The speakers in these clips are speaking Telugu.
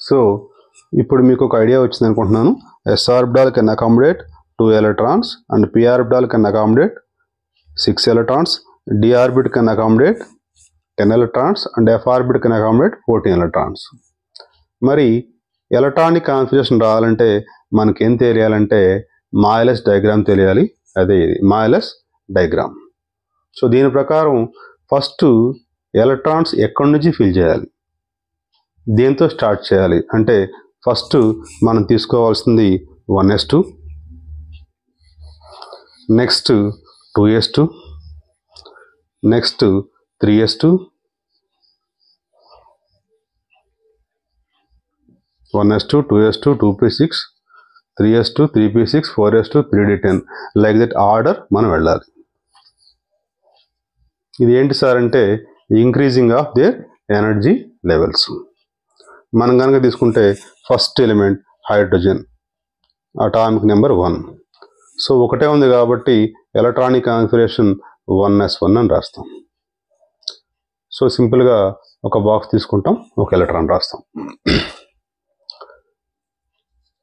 సో ఇప్పుడు మీకు ఒక ఐడియా వచ్చింది అనుకుంటున్నాను. s orbital can accommodate 2 electrons and p orbital can accommodate 6 electrons, d orbital can accommodate 10 electrons and f orbital can accommodate 14 electrons. మరి ఎలక్ట్రానిక్ కాన్ఫిగరేషన్ రావాలంటే మనకేం తెలియాలంటే మాయలెస్ డయాగ్రామ్ తెలియాలి. అదే ఇది మాయలెస్ డయాగ్రామ్. సో దీని ప్రకారం ఫస్ట్ ఎలక్ట్రాన్స్ ఎక్కడి నుంచి ఫిల్ చేయాలి, దేంతో స్టార్ట్ చేయాలి అంటే ఫస్ట్ మనం తీసుకోవాల్సింది 1s2, next 2s2, next 3s2, 1s2, 2s2, 2p6, 3s2, 3p6, 4s2, 3d10 like that order మనం వెళ్ళాలి. ఇది ఏంటి సార్ అంటే increasing of their energy levels. మనం కనుక తీసుకుంటే first element hydrogen, atomic number 1. So ఒకటే ఉంది కాబట్టి ఎలక్ట్రానిక్ కాన్ఫిగరేషన్ 1s1 అని రాస్తాం. సో సింపుల్గా ఒక బాక్స్ తీసుకుంటాం, ఒక ఎలక్ట్రాన్ రాస్తాం.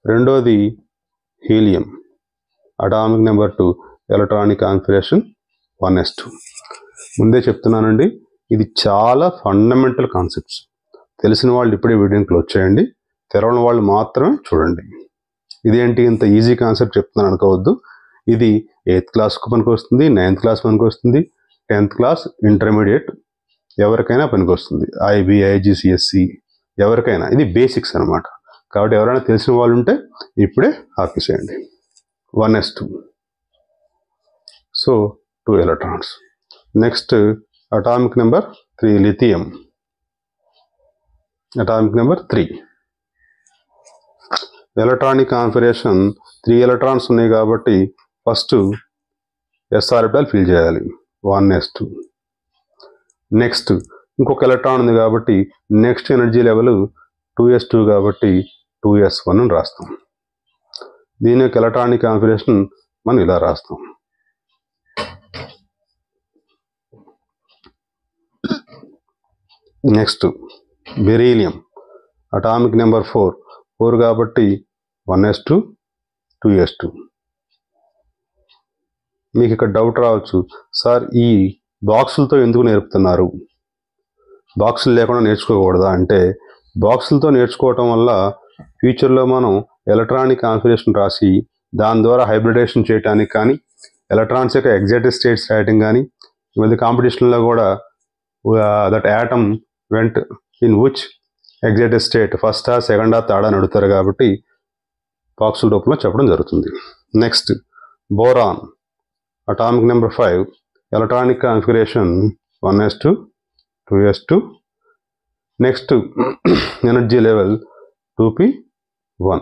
రెండోది helium, atomic number 2, electronic configuration 1s2. ముందే చెప్తున్నానండి, ఇది చాలా ఫండమెంటల్ కాన్సెప్ట్స్. తెలిసిన వాళ్ళు ఇప్పుడే వీడియోని క్లోజ్ చేయండి, తెరవని వాళ్ళు మాత్రమే చూడండి. ఇదేంటి ఇంత ఈజీ కాన్సెప్ట్ చెప్తున్నాను అనుకోవద్దు. ఇది 8th క్లాస్కు పనికి వస్తుంది, 9th క్లాస్ పనికి వస్తుంది, 10th క్లాస్ ఇంటర్మీడియట్ ఎవరికైనా పనికి వస్తుంది, ఐబీ, ఐజీసీఎస్సి ఎవరికైనా. ఇది బేసిక్స్ అనమాట. కాబట్టి ఎవరైనా తెలిసిన వాళ్ళు ఉంటే ఇప్పుడే ఆపేసేయండి. 1s2, so 2 electrons. Next atomic number 3 lithium, atomic number 3. Electronic configuration 3 electrons ఉన్నాయి కాబట్టి ఫస్ట్ s ఆర్బిటాల్ ఫిల్ చేయాలి, 1s2. నెక్స్ట్ ఇంకొక ఎలక్ట్రాన్ ఉంది కాబట్టి నెక్స్ట్ ఎనర్జీ లెవెల్ 2s2 కాబట్టి 2s1 అని రాస్తాం. దీని యొక్క ఎలక్ట్రానిక్ కాన్ఫిగరేషన్ మనం ఇలా రాస్తాం. నెక్స్ట్ బెరీలియం, అటామిక్ నెంబర్ 4 కాబట్టి 1s2, 2s2. మీకు ఇక్కడ డౌట్ రావచ్చు, సార్ ఈ బాక్సులతో ఎందుకు నేర్పుతున్నారు, బాక్సులు లేకుండా నేర్చుకోకూడదా అంటే, బాక్సులతో నేర్చుకోవటం వల్ల ఫ్యూచర్లో మనం ఎలక్ట్రానిక్ కాన్ఫిగరేషన్ రాసి దాని ద్వారా హైబ్రిడేషన్ చేయడానికి కానీ, ఎలక్ట్రాన్స్ యొక్క ఎగ్జైటెడ్ స్టేట్స్ రాయటం కానీ, ఈ మధ్య కాంపిటీషన్లో కూడా that atom went in which excited state, first second third అని అడుగుతారు కాబట్టి బాక్సుల రూపంలో చెప్పడం జరుగుతుంది. Next boron, atomic number 5, electronic configuration 1s2, 2s2. Next energy level 2p1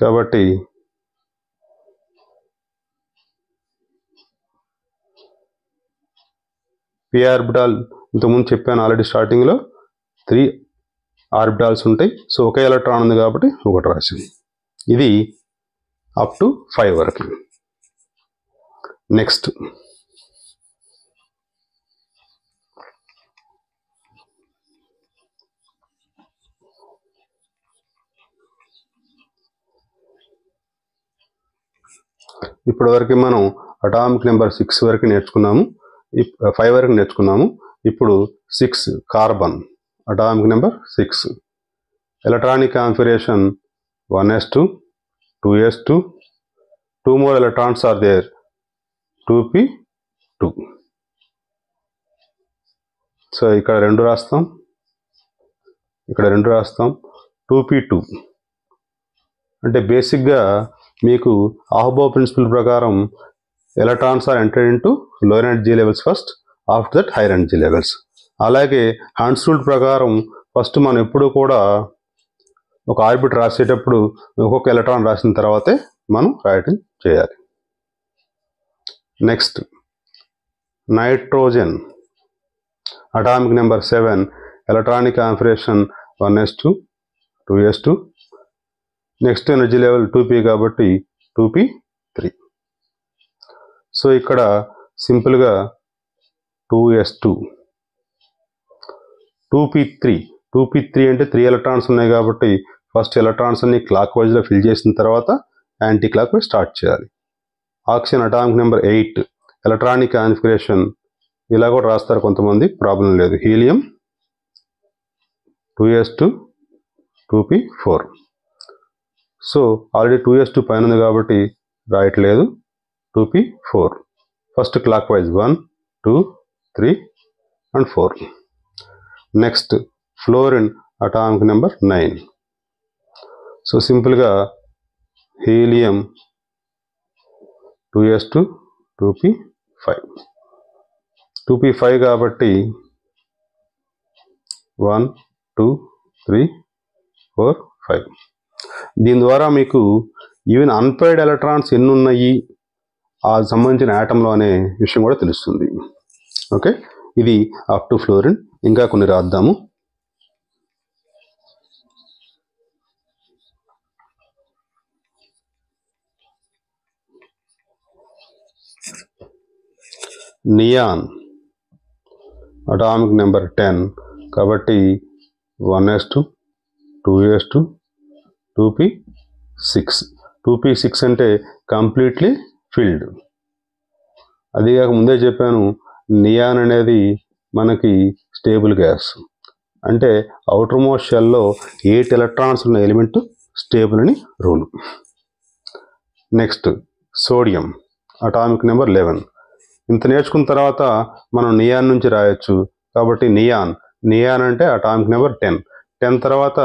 కాబట్టి p ఆర్బిటాల్ ఇంతకుముందు చెప్పాను ఆల్రెడీ స్టార్టింగ్లో 3 ఆర్బిటాల్స్ ఉంటాయి. సో ఒకే ఎలక్ట్రాన్ ఉంది కాబట్టి ఒకటి రాసింది. ఇది అప్ టు 5 వరకు. నెక్స్ట్ ఇప్పటి వరకు మనం అటామిక్ నెంబర్ 6 వరకు నేర్చుకున్నాము, 5 వరకు నేర్చుకున్నాము. ఇప్పుడు 6 carbon, atomic number 6, electronic configuration 1s2, 2s2, 2 more electrons are there, 2p2. So ఇక్కడ 2 రాస్తాం, ఇక్కడ 2 రాస్తాం. 2p2 అంటే బేసిక్గా మీకు ఆహ్బో ప్రిన్సిపల్ ప్రకారం electrons are entered into lower energy levels first, after that higher energy levels. అలాగే హన్స్ రూల్ ప్రకారం ఫస్ట్ మనం ఎప్పుడు కూడా ఒక ఆర్బిట్ రాసేటప్పుడు ఒక్కొక్క ఎలక్ట్రాన్ రాసిన తర్వాతే మనం రాయటం చేయాలి. Next nitrogen, atomic number 7, electronic configuration 1s2, 2s2. Next energy level 2p కాబట్టి 2p3. సో ఇక్కడ సింపుల్గా 2s2, 2p3, 2p3 అంటే 3 ఎలక్ట్రాన్స్ ఉన్నాయి కాబట్టి ఫస్ట్ ఎలక్ట్రాన్స్ అన్ని క్లాక్ వైజ్లో ఫిల్ చేసిన తర్వాత యాంటీ క్లాక్ వైజ్ స్టార్ట్ చేయాలి. Oxygen atomic number 8 electronic configuration ఇలా కూడా రాస్తారు కొంతమంది, ప్రాబ్లం లేదు. Helium 2s2 2p4. So already 2s2 పైన ఉంది కాబట్టి రాయట్లేదు. 2p4 first clock wise 1 2 3 and 4. Next fluorine atomic number 9. So సింపుల్గా హీలియం 2s2 2p5. 2p5 కాబట్టి 1 2 3 4 5. దీని ద్వారా మీకు ఈవెన్ అన్పైర్డ్ ఎలక్ట్రాన్స్ ఎన్ని ఉన్నాయి ఆ సంబంధించిన యాటంలో అనే విషయం కూడా తెలుస్తుంది. ఓకే, ఇది అప్ టు ఫ్లోరిన్. ఇంకా కొన్ని రాద్దాము. నియాన్ అటామిక్ నెంబర్ 10 కాబట్టి 1s2 2s2 2p6. 2p6 అంటే కంప్లీట్లీ ఫిల్డ్. అదిగాక ముందే చెప్పాను, నియాన్ అనేది మనకి స్టేబుల్ గ్యాస్. అంటే అవుటర్ మోస్ట్ షెల్లో 8 ఎలక్ట్రాన్స్ ఉన్న ఎలిమెంట్ స్టేబుల్ అని rule. Next sodium atomic number 11. ఇంత నేర్చుకున్న తర్వాత మనం నియాన్ నుంచి రాయొచ్చు. కాబట్టి నియాన్ అంటే అటామిక్ నెంబర్ 10. 10 తర్వాత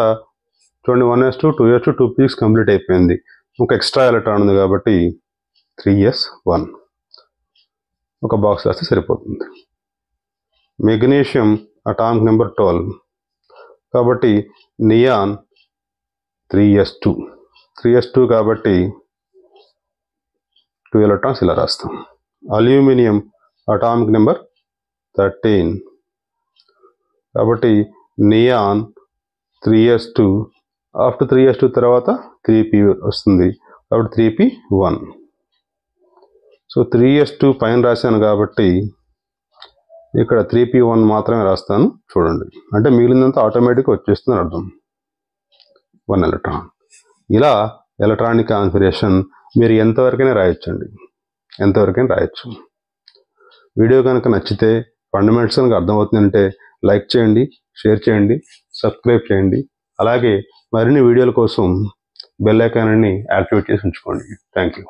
చూడండి 1s2 2s2 2p6 కంప్లీట్ అయిపోయింది. ఒక ఎక్స్ట్రా ఎలక్ట్రాన్ ఉంది కాబట్టి 3s1. ఒక బాక్స్ రాస్తే సరిపోతుంది. మెగ్నీషియం అటామిక్ నెంబర్ 12 కాబట్టి నియాన్ 3s2 కాబట్టి 2 ఎలక్ట్రాన్స్ ఇలా రాస్తాం. అల్యూమినియం అటామిక్ నెంబర్ 13 కాబట్టి నియాన్ 3s2. ఆఫ్టర్ 3s2 తర్వాత 3p వస్తుంది కాబట్టి 3p1. సో 3s2 పైన రాశాను కాబట్టి ఇక్కడ 3p1 మాత్రమే రాస్తాను. చూడండి, అంటే మిగిలినంతా ఆటోమేటిక్గా వచ్చేస్తుంది అర్థం. 1 ఎలక్ట్రాన్. ఇలా ఎలక్ట్రానిక్ కాన్ఫిగరేషన్ మీరు ఎంతవరకైనా రాయొచ్చండి, ఎంతవరకైనా రాయొచ్చు. వీడియో కనుక నచ్చితే, ఫండమెంటల్స్ కనుక అర్థమవుతుందంటే లైక్ చేయండి, షేర్ చేయండి, సబ్స్క్రైబ్ చేయండి. అలాగే మరిన్ని వీడియోల కోసం బెల్ ఐకాన్ని యాక్టివేట్ చేసి ఉంచుకోండి. Thank you.